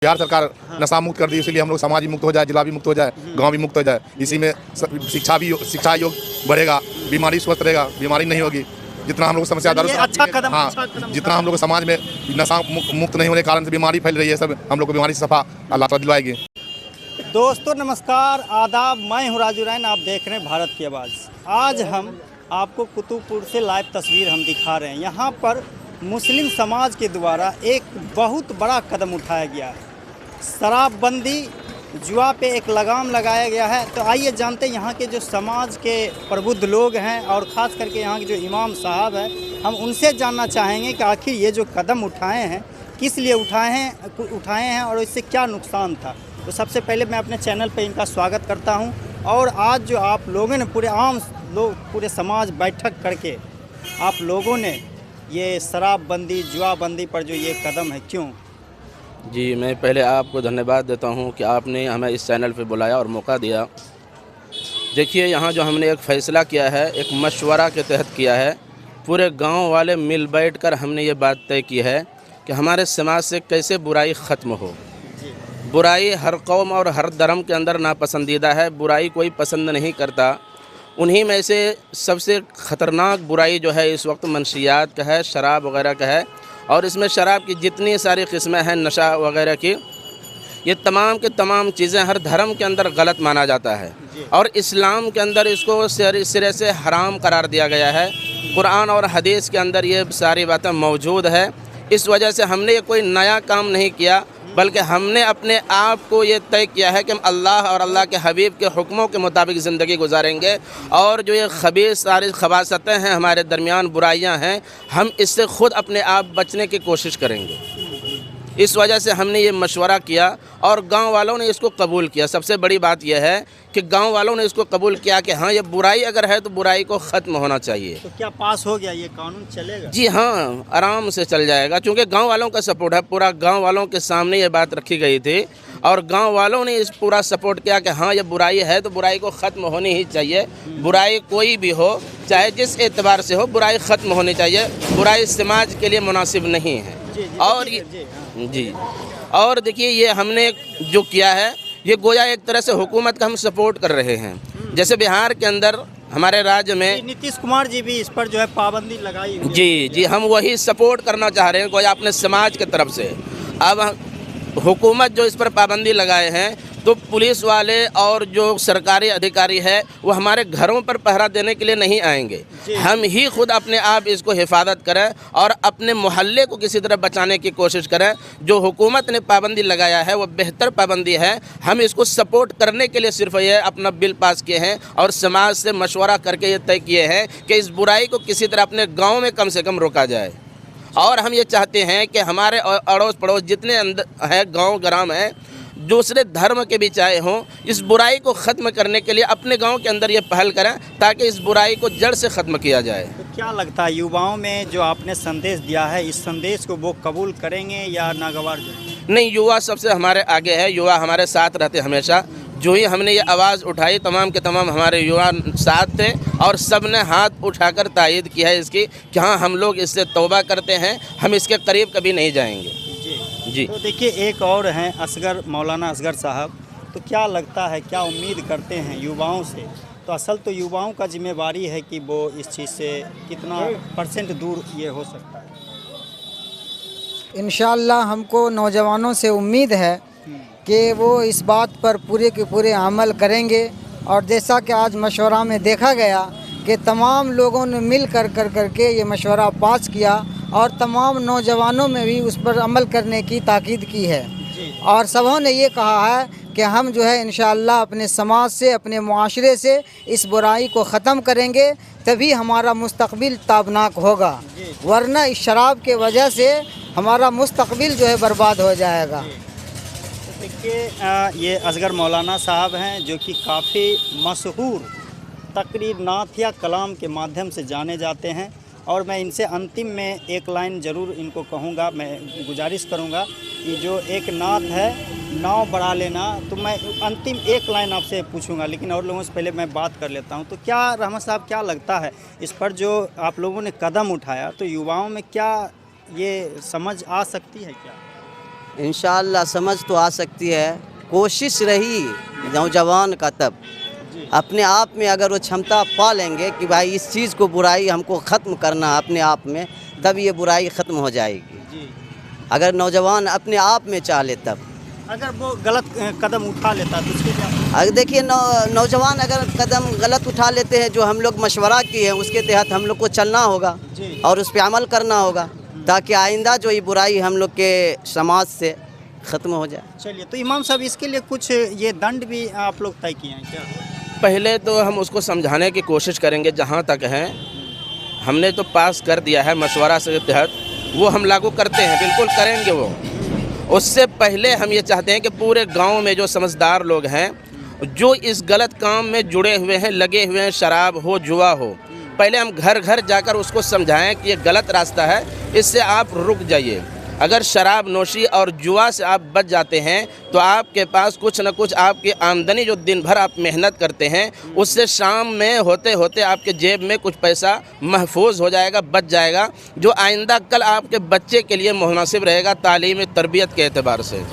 बिहार सरकार नशा मुक्त कर दी, इसलिए हम लोग समाज भी मुक्त हो जाए, जिला भी मुक्त हो जाए, गांव भी मुक्त हो जाए। इसी में शिक्षा योग बढ़ेगा, बीमारी स्वस्थ रहेगा, बीमारी नहीं होगी। जितना हम लोग समस्या दारू अच्छा कदम जितना हम लोग समाज में नशा मुक्त नहीं होने के कारण से बीमारी फैल रही है, सब हम लोग को बीमारी से सफा अल्लाह ताला दिलवाएगी। दोस्तों नमस्कार, आदाब। मैं हूँ राजू रैन, आप देख रहे हैं भारत की आवाज़। आज हम आपको कुतुबपुर से लाइव तस्वीर हम दिखा रहे हैं। यहाँ पर मुस्लिम समाज के द्वारा एक बहुत बड़ा कदम उठाया गया है। शराबबंदी, जुआ पे एक लगाम लगाया गया है। तो आइए जानते हैं यहाँ के जो समाज के प्रबुद्ध लोग हैं और ख़ास करके यहाँ के जो इमाम साहब हैं, हम उनसे जानना चाहेंगे कि आखिर ये जो कदम उठाए हैं किस लिए उठाए हैं और इससे क्या नुकसान था। तो सबसे पहले मैं अपने चैनल पे इनका स्वागत करता हूं। और आज जो आप लोगों ने पूरे आम लोग पूरे समाज बैठक करके आप लोगों ने ये शराबबंदी, जुआबंदी पर जो ये कदम है, क्यों? जी, मैं पहले आपको धन्यवाद देता हूं कि आपने हमें इस चैनल पे बुलाया और मौका दिया। देखिए, यहाँ जो हमने एक फ़ैसला किया है, एक मशवरा के तहत किया है। पूरे गांव वाले मिल बैठकर हमने ये बात तय की है कि हमारे समाज से कैसे बुराई ख़त्म हो। बुराई हर कौम और हर धर्म के अंदर नापसंदीदा है, बुराई कोई पसंद नहीं करता। उन्हीं में से सबसे ख़तरनाक बुराई जो है इस वक्त मनशियात का है, शराब वगैरह का है। और इसमें शराब की जितनी सारी किस्में हैं, नशा वगैरह की, ये तमाम के तमाम चीज़ें हर धर्म के अंदर गलत माना जाता है और इस्लाम के अंदर इसको सिरे से हराम करार दिया गया है। कुरान और हदीस के अंदर ये सारी बातें मौजूद है। इस वजह से हमने ये कोई नया काम नहीं किया, बल्कि हमने अपने आप को ये तय किया है कि हम अल्लाह और अल्लाह के हबीब के हुक्मों के मुताबिक ज़िंदगी गुजारेंगे। और जो ये खबीस सारी खबासतें हैं, हमारे दरमियान बुराइयां हैं, हम इससे ख़ुद अपने आप बचने की कोशिश करेंगे। इस वजह से हमने ये मशवरा किया और गांव वालों ने इसको कबूल किया। सबसे बड़ी बात यह है कि गांव वालों ने इसको कबूल किया कि हाँ, ये बुराई अगर है तो बुराई को ख़त्म होना चाहिए। तो क्या पास हो गया, ये कानून चलेगा? जी हाँ, आराम से चल जाएगा, क्योंकि गांव वालों का सपोर्ट है। पूरा गांव वालों के सामने ये बात रखी गई थी और गांव वालों ने इस पूरा सपोर्ट किया कि हाँ, ये बुराई है तो बुराई को ख़त्म होनी ही चाहिए। बुराई कोई भी हो, चाहे जिस एतबार से हो, बुराई ख़त्म होनी चाहिए। बुराई समाज के लिए मुनासिब नहीं है। और जी, और देखिए, ये हमने जो किया है, ये गोया एक तरह से हुकूमत का हम सपोर्ट कर रहे हैं। जैसे बिहार के अंदर हमारे राज्य में नीतीश कुमार जी भी इस पर जो है पाबंदी लगाई हुई है। जी, हम वही सपोर्ट करना चाह रहे हैं गोया अपने समाज के तरफ से। अब हुकूमत जो इस पर पाबंदी लगाए हैं, तो पुलिस वाले और जो सरकारी अधिकारी है वो हमारे घरों पर पहरा देने के लिए नहीं आएंगे। हम ही खुद अपने आप इसको हिफाजत करें और अपने मोहल्ले को किसी तरह बचाने की कोशिश करें। जो हुकूमत ने पाबंदी लगाया है वो बेहतर पाबंदी है। हम इसको सपोर्ट करने के लिए सिर्फ ये अपना बिल पास किए हैं और समाज से मशवरा करके ये तय किए हैं कि इस बुराई को किसी तरह अपने गाँव में कम से कम रोका जाए। और हम ये चाहते हैं कि हमारे अड़ोस पड़ोस जितने अंदर है, गांव ग्राम है, दूसरे धर्म के भी चाहे हों, इस बुराई को ख़त्म करने के लिए अपने गांव के अंदर ये पहल करें ताकि इस बुराई को जड़ से ख़त्म किया जाए। तो क्या लगता है, युवाओं में जो आपने संदेश दिया है, इस संदेश को वो कबूल करेंगे या नागवार जाएंगे? नहीं, युवा सबसे हमारे आगे है, युवा हमारे साथ रहते हमेशा। जो ही हमने ये आवाज़ उठाई, तमाम के तमाम हमारे युवा साथ थे और सब ने हाथ उठाकर तायद किया है इसकी कि हाँ, हम लोग इससे तौबा करते हैं, हम इसके करीब कभी नहीं जाएंगे। जी। तो देखिए, एक और हैं मौलाना असगर साहब। तो क्या लगता है, क्या उम्मीद करते हैं युवाओं से? तो असल तो युवाओं का जिम्मेवारी है कि वो इस चीज़ से कितना % दूर ये हो सकता है। इंशाअल्लाह हमको नौजवानों से उम्मीद है कि वो इस बात पर पूरे के पूरे अमल करेंगे। और जैसा कि आज मशवरा में देखा गया कि तमाम लोगों ने मिल करके ये मशवरा पास किया और तमाम नौजवानों में भी उस पर अमल करने की ताकीद की है। और सबों ने ये कहा है कि हम जो है इंशाअल्लाह अपने समाज से, अपने मुआशरे से इस बुराई को ख़त्म करेंगे, तभी हमारा मुस्तकबिल ताबनाक होगा। वरना इस शराब के वजह से हमारा मुस्तकबिल जो है बर्बाद हो जाएगा। देखिए, ये असगर मौलाना साहब हैं जो कि काफ़ी मशहूर तकरीर, नात या कलाम के माध्यम से जाने जाते हैं। और मैं इनसे अंतिम में एक लाइन ज़रूर इनको कहूँगा, मैं गुजारिश करूँगा कि जो एक नात है, नाव बढ़ा लेना। तो मैं अंतिम एक लाइन आपसे पूछूंगा, लेकिन और लोगों से पहले मैं बात कर लेता हूँ। तो क्या रहमत साहब, क्या लगता है इस पर जो आप लोगों ने कदम उठाया, तो युवाओं में क्या ये समझ आ सकती है क्या? इंशाअल्लाह समझ तो आ सकती है, कोशिश रही नौजवान का तब अपने आप में अगर वो क्षमता पा लेंगे कि भाई इस चीज़ को बुराई हमको ख़त्म करना अपने आप में, तब ये बुराई ख़त्म हो जाएगी। अगर नौजवान अपने आप में चाह ले तब। अगर वो गलत कदम उठा लेता तो उसके क्या? अगर देखिए नौजवान अगर कदम गलत उठा लेते हैं, जो हम लोग मशवरा किए हैं उसके तहत हम लोग को चलना होगा और उस पर अमल करना होगा, ताकि आइंदा जो ये बुराई हम लोग के समाज से ख़त्म हो जाए। चलिए, तो इमाम साहब इसके लिए कुछ ये दंड भी आप लोग तय किए हैं क्या? पहले तो हम उसको समझाने की कोशिश करेंगे, जहाँ तक है हमने तो पास कर दिया है मशवरा के तहत, वो हम लागू करते हैं, बिल्कुल करेंगे वो। उससे पहले हम ये चाहते हैं कि पूरे गांव में जो समझदार लोग हैं, जो इस गलत काम में जुड़े हुए हैं, लगे हुए हैं, शराब हो, जुआ हो, पहले हम घर घर जाकर उसको समझाएं कि ये गलत रास्ता है, इससे आप रुक जाइए। अगर शराब नोशी और जुआ से आप बच जाते हैं तो आपके पास कुछ न कुछ आपकी आमदनी जो दिन भर आप मेहनत करते हैं, उससे शाम में होते होते आपके जेब में कुछ पैसा महफूज हो जाएगा, बच जाएगा, जो आइंदा कल आपके बच्चे के लिए मुनासिब रहेगा तालीम तरबियत के एतबार से।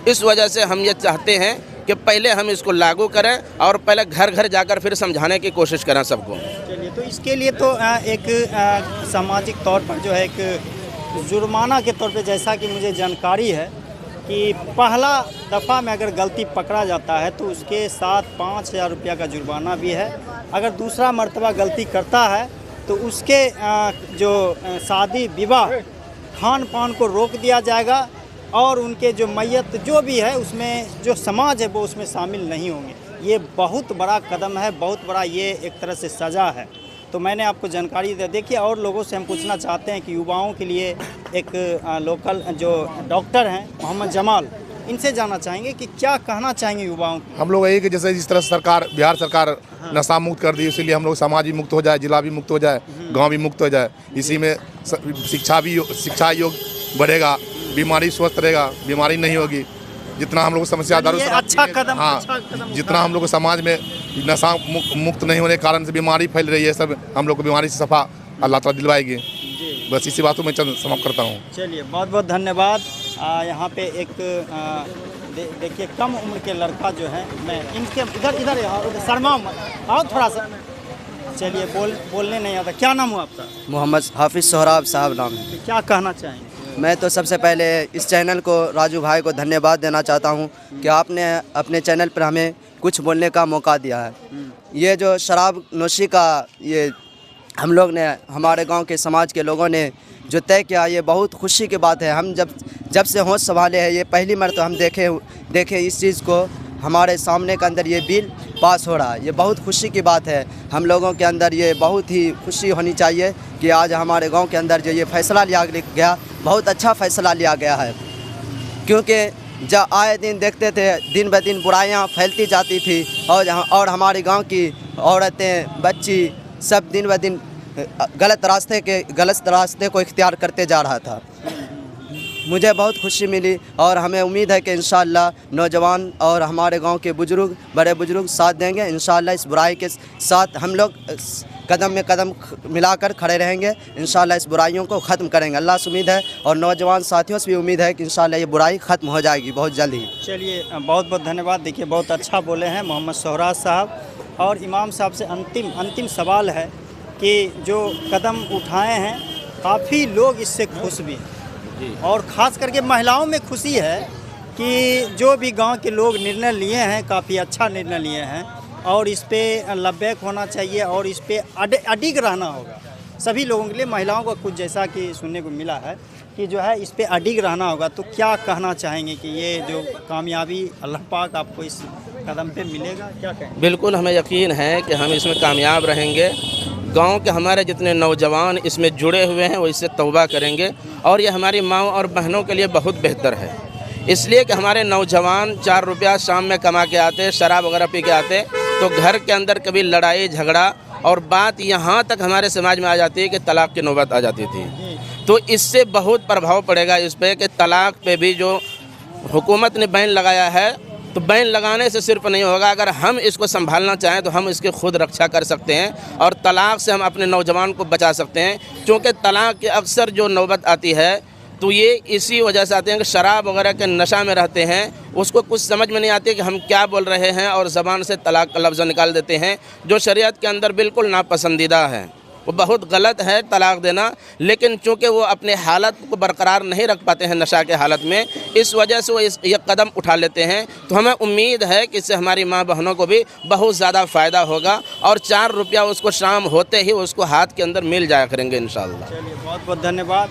इस वजह से हम ये चाहते हैं कि पहले हम इसको लागू करें और पहले घर घर जाकर फिर समझाने की कोशिश करें सबको। चलिए, तो इसके लिए तो एक सामाजिक तौर पर जो है एक जुर्माना के तौर पे, जैसा कि मुझे जानकारी है कि पहला दफ़ा में अगर गलती पकड़ा जाता है तो उसके साथ 5,000 रुपया का जुर्माना भी है। अगर दूसरा मर्तबा गलती करता है तो उसके जो शादी विवाह खान पान को रोक दिया जाएगा और उनके जो मैयत जो भी है उसमें जो समाज है वो उसमें शामिल नहीं होंगे। ये बहुत बड़ा कदम है, बहुत बड़ा ये एक तरह से सज़ा है। तो मैंने आपको जानकारी दे। देखिए, और लोगों से हम पूछना चाहते हैं कि युवाओं के लिए एक लोकल जो डॉक्टर हैं मोहम्मद जमाल, इनसे जानना चाहेंगे कि क्या कहना चाहेंगे युवाओं को। हम लोग यही कि जैसे जिस तरह सरकार, बिहार सरकार नशा मुक्त कर दी, इसीलिए हम लोग समाज भी मुक्त हो जाए, जिला भी मुक्त हो जाए, गांव भी मुक्त हो जाए। इसी में शिक्षा योग बढ़ेगा, बीमारी स्वस्थ रहेगा, बीमारी नहीं होगी। जितना हम लोग को समस्या दारू अच्छा कदम, हाँ, अच्छा कदम जितना हम लोग को समाज में नशा मुक्त नहीं होने के कारण से बीमारी फैल रही है, सब हम लोग को बीमारी से सफा अल्लाह ताला दिलवाएगी। बस इसी बातों में चंद समाप्त करता हूँ। चलिए, बहुत बहुत धन्यवाद। यहाँ पे एक देखिए कम उम्र के लड़का जो है, मैं इनके इधर शर्मा आओ थोड़ा सा। चलिए, बोलने नहीं आता। क्या नाम हुआ आपका? मोहम्मद हाफिज़ सोहराब साहब नाम है। तो क्या कहना चाहेंगे? मैं तो सबसे पहले इस चैनल को राजू भाई को धन्यवाद देना चाहता हूं कि आपने अपने चैनल पर हमें कुछ बोलने का मौका दिया है। ये जो शराब नोशी का ये हम लोग ने, हमारे गांव के समाज के लोगों ने जो तय किया, ये बहुत खुशी की बात है। हम जब से होश संभाले हैं, ये पहली मर्तबा हम देखे इस चीज़ को, हमारे सामने के अंदर ये बिल पास हो रहा है। ये बहुत खुशी की बात है। हम लोगों के अंदर ये बहुत ही खुशी होनी चाहिए कि आज हमारे गांव के अंदर जो ये फैसला लिया गया, बहुत अच्छा फैसला लिया गया है। क्योंकि जब आए दिन देखते थे दिन ब दिन बुराइयां फैलती जाती थी और हमारे गांव की औरतें, बच्ची सब दिन ब दिन गलत रास्ते को इख्तियार करते जा रहा था। मुझे बहुत खुशी मिली और हमें उम्मीद है कि इंशाअल्लाह नौजवान और हमारे गांव के बुजुर्ग, बड़े बुजुर्ग साथ देंगे। इंशाअल्लाह इस बुराई के साथ हम लोग कदम में कदम मिलाकर खड़े रहेंगे। इंशाअल्लाह इस बुराइयों को ख़त्म करेंगे। अल्लाह से उम्मीद है और नौजवान साथियों से भी उम्मीद है कि इंशाअल्लाह ये बुराई ख़त्म हो जाएगी बहुत जल्द ही। चलिए, बहुत बहुत धन्यवाद। देखिए, बहुत अच्छा बोले हैं मोहम्मद सोहराब साहब। और इमाम साहब से अंतिम सवाल है कि जो कदम उठाए हैं, काफ़ी लोग इससे खुश भी हैं और ख़ास करके महिलाओं में खुशी है कि जो भी गांव के लोग निर्णय लिए हैं, काफ़ी अच्छा निर्णय लिए हैं और इस पे लब्बैक होना चाहिए और इस पे अडिग रहना होगा सभी लोगों के लिए। महिलाओं को कुछ जैसा कि सुनने को मिला है कि जो है इस पे अडिग रहना होगा। तो क्या कहना चाहेंगे कि ये जो कामयाबी अल्लाह पाक आपको इस कदम पे मिलेगा, क्या कहेंगे? बिल्कुल, हमें यकीन है कि हम इसमें कामयाब रहेंगे। गांव के हमारे जितने नौजवान इसमें जुड़े हुए हैं वो इससे तौबा करेंगे और ये हमारी माँओं और बहनों के लिए बहुत बेहतर है। इसलिए कि हमारे नौजवान 4 रुपया शाम में कमा के आते, शराब वगैरह पी के आते, तो घर के अंदर कभी लड़ाई झगड़ा और बात यहाँ तक हमारे समाज में आ जाती है कि तलाक़ की नौबत आ जाती थी। तो इससे बहुत प्रभाव पड़ेगा इस पर कि तलाक़ पे भी जो हुकूमत ने बैन लगाया है, तो बैन लगाने से सिर्फ नहीं होगा। अगर हम इसको संभालना चाहें तो हम इसकी खुद रक्षा कर सकते हैं और तलाक़ से हम अपने नौजवान को बचा सकते हैं। क्योंकि तलाक़ की अक्सर जो नौबत आती है तो ये इसी वजह से आते हैं कि शराब वगैरह के नशा में रहते हैं, उसको कुछ समझ में नहीं आती कि हम क्या बोल रहे हैं और ज़बान से तलाक का लफ्ज़ निकाल देते हैं, जो शरीयत के अंदर बिल्कुल नापसंदीदा है। वो बहुत गलत है तलाक देना, लेकिन चूँकि वो अपने हालत को बरकरार नहीं रख पाते हैं नशा के हालत में, इस वजह से वो ये कदम उठा लेते हैं। तो हमें उम्मीद है कि इससे हमारी माँ बहनों को भी बहुत ज़्यादा फ़ायदा होगा और 4 रुपया उसको शाम होते ही उसको हाथ के अंदर मिल जाया करेंगे इंशाअल्लाह। चलिए, बहुत बहुत धन्यवाद।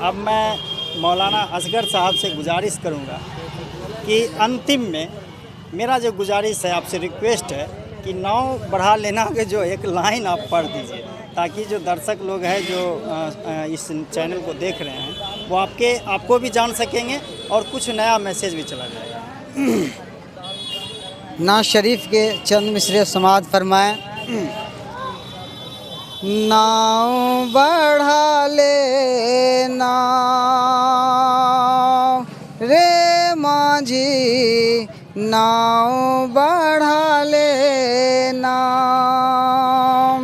अब मैं मौलाना असगर साहब से गुजारिश करूंगा कि अंतिम में मेरा जो गुजारिश है, आपसे रिक्वेस्ट है कि नाव बढ़ा लेना के जो एक लाइन आप पढ़ दीजिए, ताकि जो दर्शक लोग हैं जो इस चैनल को देख रहे हैं वो आपको भी जान सकेंगे और कुछ नया मैसेज भी चला जाएगा। नाज शरीफ के चंद मिसरे समाअत फरमाएं। नाव बढ़ा ले नाव रे माझी, नाव बढ़ा ले नाव,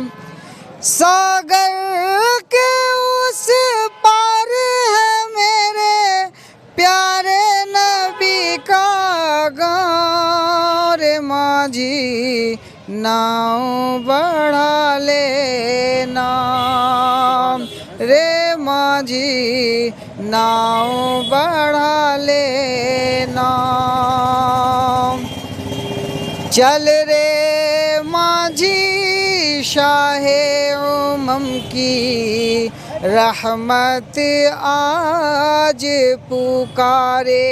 सागर के उस पार है मेरे प्यारे नबी का गाँव रे माझी, नाव बढ़ा ले नाव रे माझी, नाव बढ़ा ले नाव, चल रे माझी शाहे उमम की रहमत आज पुकारे,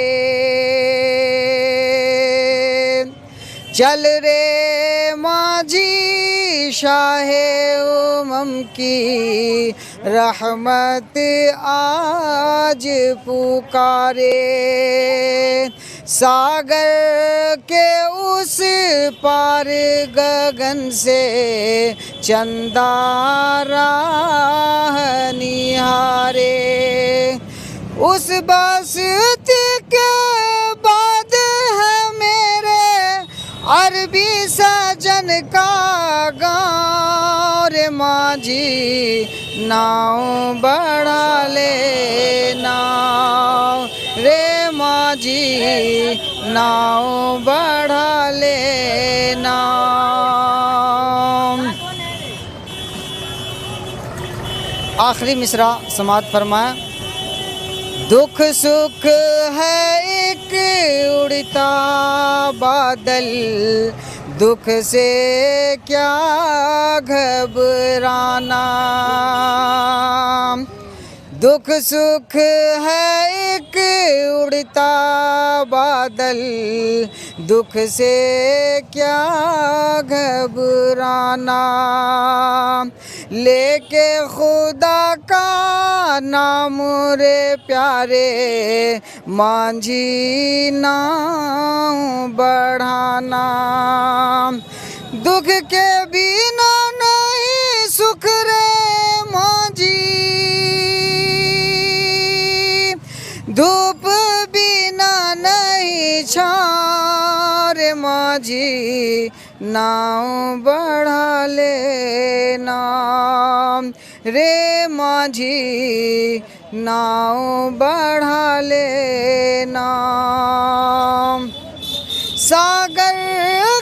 चल रे माझी शाहे उमम की रहमत आज पुकारे, सागर के उस पार गगन से चंदा राह निहारे, उस बस्ती के बाद है मेरे अरबी सजन का गाँव रे माझी, नाव बढ़ा ले नाव रे माझी, नाव बढ़ा ले नाव। आखिरी मिसरा समाअत फरमाया। दुख सुख है एक उड़ता बादल, दुख से क्या घबराना, दुख सुख है एक उड़ता बादल, दुख से क्या घबराना, लेके खुदा का नाम रे प्यारे मांझी नाम बढ़ाना, दुख के बिना नहीं सुख रे मांझी, धूप बिना नहीं छाँ रे माझी, नाव बढ़ा ले नाम रे माझी, नाव बढ़ा ले नाम, सागर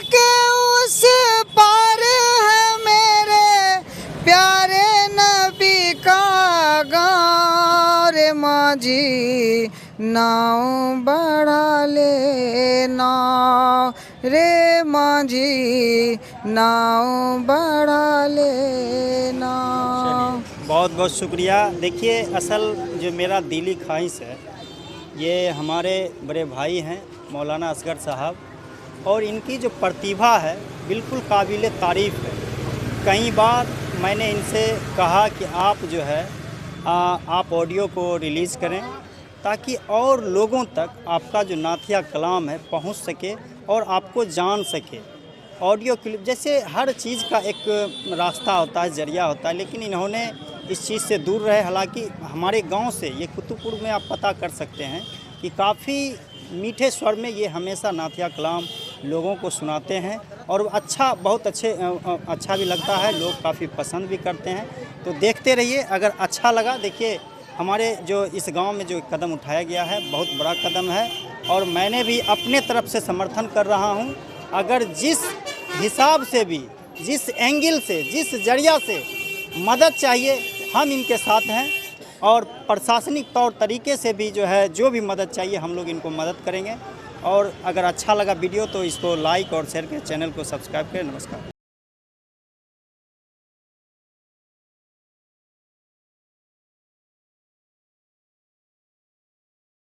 के उस पार है मेरे प्यारे नबी का गाँव रे माझी, नाव बढ़ा ले नाव रे माझी, नाव बढ़ा ले नाव। बहुत बहुत शुक्रिया। देखिए, असल जो मेरा दिली ख्वाहिश है, ये हमारे बड़े भाई हैं मौलाना असगर साहब, और इनकी जो प्रतिभा है बिल्कुल काबिल तारीफ़ है। कई बार मैंने इनसे कहा कि आप जो है आप ऑडियो को रिलीज़ करें ताकि और लोगों तक आपका जो नाथिया कलाम है पहुंच सके और आपको जान सके। ऑडियो क्लिप जैसे हर चीज़ का एक रास्ता होता है, ज़रिया होता है, लेकिन इन्होंने इस चीज़ से दूर रहे। हालांकि हमारे गांव से ये कुतुबपुर में आप पता कर सकते हैं कि काफ़ी मीठे स्वर में ये हमेशा नाथिया कलाम लोगों को सुनाते हैं और अच्छा, बहुत अच्छा भी लगता है, लोग काफ़ी पसंद भी करते हैं। तो देखते रहिए। अगर अच्छा लगा, देखिए हमारे जो इस गांव में जो कदम उठाया गया है बहुत बड़ा कदम है और मैंने भी अपने तरफ से समर्थन कर रहा हूं। अगर जिस हिसाब से भी, जिस एंगल से, जिस जरिया से मदद चाहिए हम इनके साथ हैं और प्रशासनिक तौर तरीके से भी जो है जो भी मदद चाहिए हम लोग इनको मदद करेंगे। और अगर अच्छा लगा वीडियो तो इसको लाइक और शेयर करें, चैनल को सब्सक्राइब करें। नमस्कार।